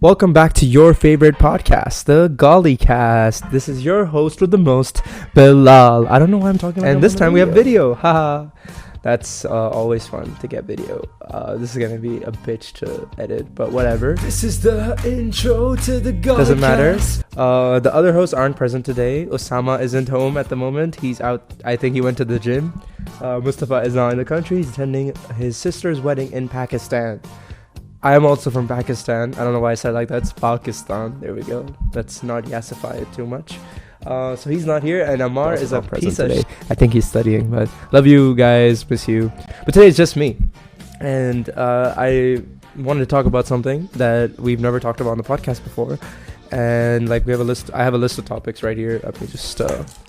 Welcome back to your favorite podcast, the GoliCast. This is your host with the most, Bilal. I don't know why I'm talking like and this time we have video. Haha. That's always fun to get video. This is gonna be a bitch to edit, but whatever. This is the intro to the GoliCast. Doesn't matter. The other hosts aren't present today. Osama isn't home at the moment. He's out. I think he went to the gym. Mustafa is not in the country. He's attending his sister's wedding in Pakistan. I am also from Pakistan. I don't know why I said it like that. It's Pakistan. There we go. Let's not yassify it too much. So he's not here, and Ammar is a piece of shit. I think he's studying, but love you guys, miss you. But today it's just me, and I wanted to talk about something that we've never talked about on the podcast before, and like we have a list. I have a list of topics right here. Let me just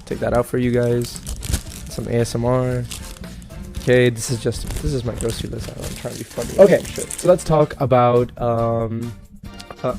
take that out for you guys. Some ASMR. Okay, this is my grocery list. I'm trying to be funny. Okay, so let's talk about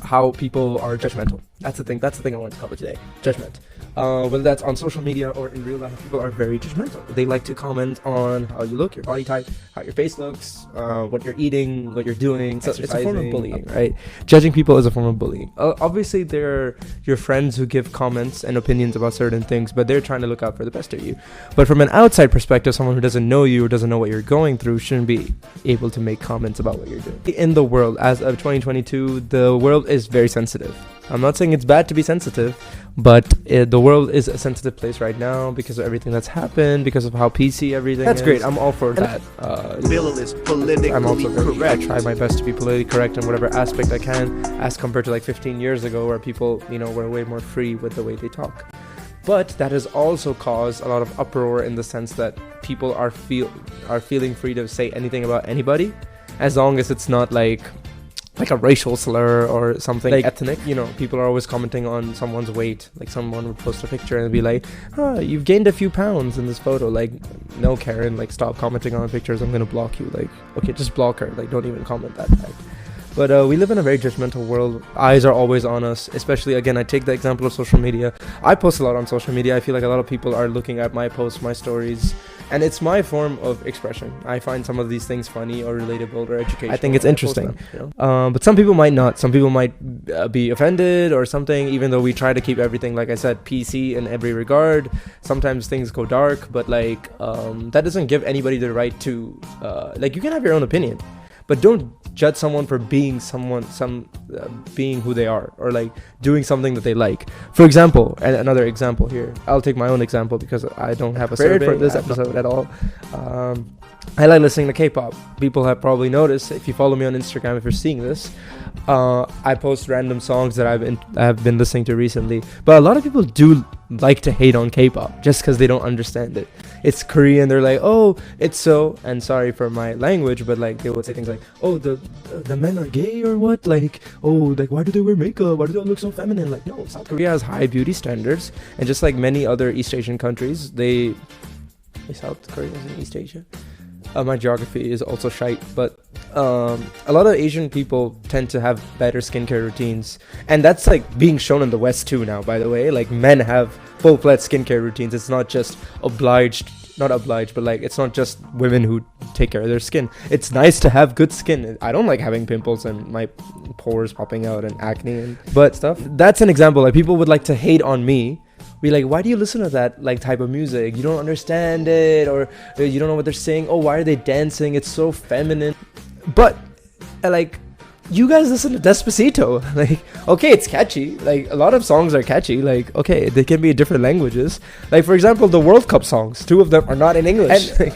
how people are judgmental. That's the thing I want to cover today. Judgment. Whether that's on social media or in real life, people are very judgmental. They like to comment on how you look, your body type, how your face looks, what you're eating, what you're doing. So it's a form of bullying, right? Judging people is a form of bullying. Obviously, they're your friends who give comments and opinions about certain things, but they're trying to look out for the best of you. But from an outside perspective, someone who doesn't know you or doesn't know what you're going through shouldn't be able to make comments about what you're doing. In the world, as of 2022, the world is very sensitive. I'm not saying it's bad to be sensitive, but the world is a sensitive place right now because of everything that's happened, because of how PC everything is. That's great. I'm all for that. Bilal is politically correct. I try my best to be politically correct in whatever aspect I can, as compared to like 15 years ago where people, were way more free with the way they talk. But that has also caused a lot of uproar in the sense that people are feeling free to say anything about anybody, as long as it's not like a racial slur or something like ethnic. People are always commenting on someone's weight. Like someone would post a picture and be like, you've gained a few pounds in this photo. Like, no, Karen, like, stop commenting on pictures. I'm gonna block you. Like, okay, just block her. Like, don't even comment that back. But we live in a very judgmental world. Eyes are always on us, especially, again, I take the example of social media. I post a lot on social media. I feel like a lot of people are looking at my posts, my stories, and it's my form of expression. I find some of these things funny or relatable or educational. I think it's interesting. But some people might not. Some people might be offended or something, even though we try to keep everything, like I said, PC in every regard. Sometimes things go dark, but that doesn't give anybody the right to, you can have your own opinion, but don't judge someone for being being who they are, or like doing something that they like. For example, and another example here, I'll take my own example because I don't have a survey for this episode at all. I like listening to K-pop. People have probably noticed, if you follow me on Instagram, if you're seeing this, I post random songs that I've been listening to recently. But a lot of people do like to hate on K-pop just because they don't understand it. It's Korean. They're like, oh, it's so, and sorry for my language, but like they would say things like, oh, the men are gay or what? Like, oh, like why do they wear makeup? Why do they look so feminine? Like, no, South Korea has high beauty standards, and just like many other East Asian countries, South Korea is in East Asia. My geography is also shite, but a lot of Asian people tend to have better skincare routines, and that's like being shown in the West too now, by the way. Like, men have full-fledged skincare routines. It's not just but like it's not just women who take care of their skin. It's nice to have good skin. I don't like having pimples and my pores popping out and acne but stuff. That's an example. Like, people would like to hate on me, be like, why do you listen to that like type of music? You don't understand it, or you don't know what they're saying. Oh, why are they dancing? It's so feminine. But like, you guys listen to Despacito. Like, okay, it's catchy. Like, a lot of songs are catchy. Like, okay, they can be in different languages. Like, for example, the World Cup songs, 2 of them are not in English. And,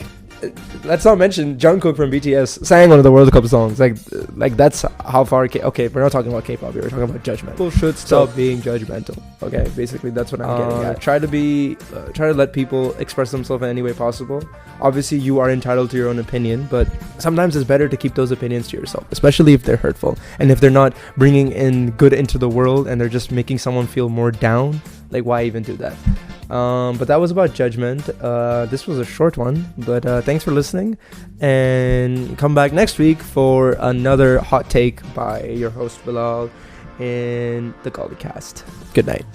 let's not mention Jungkook from BTS sang one of the World Cup songs. Like that's how far. Okay, we're not talking about K-pop. We're talking about judgment. People should stop being judgmental. Okay, basically that's what I'm getting at. Try to let people express themselves in any way possible. Obviously, you are entitled to your own opinion, but sometimes it's better to keep those opinions to yourself, especially if they're hurtful and if they're not bringing in good into the world and they're just making someone feel more down. Like, why even do that? But that was about judgment. This was a short one, but thanks for listening, and come back next week for another hot take by your host Bilal in the GoliCast. Good night.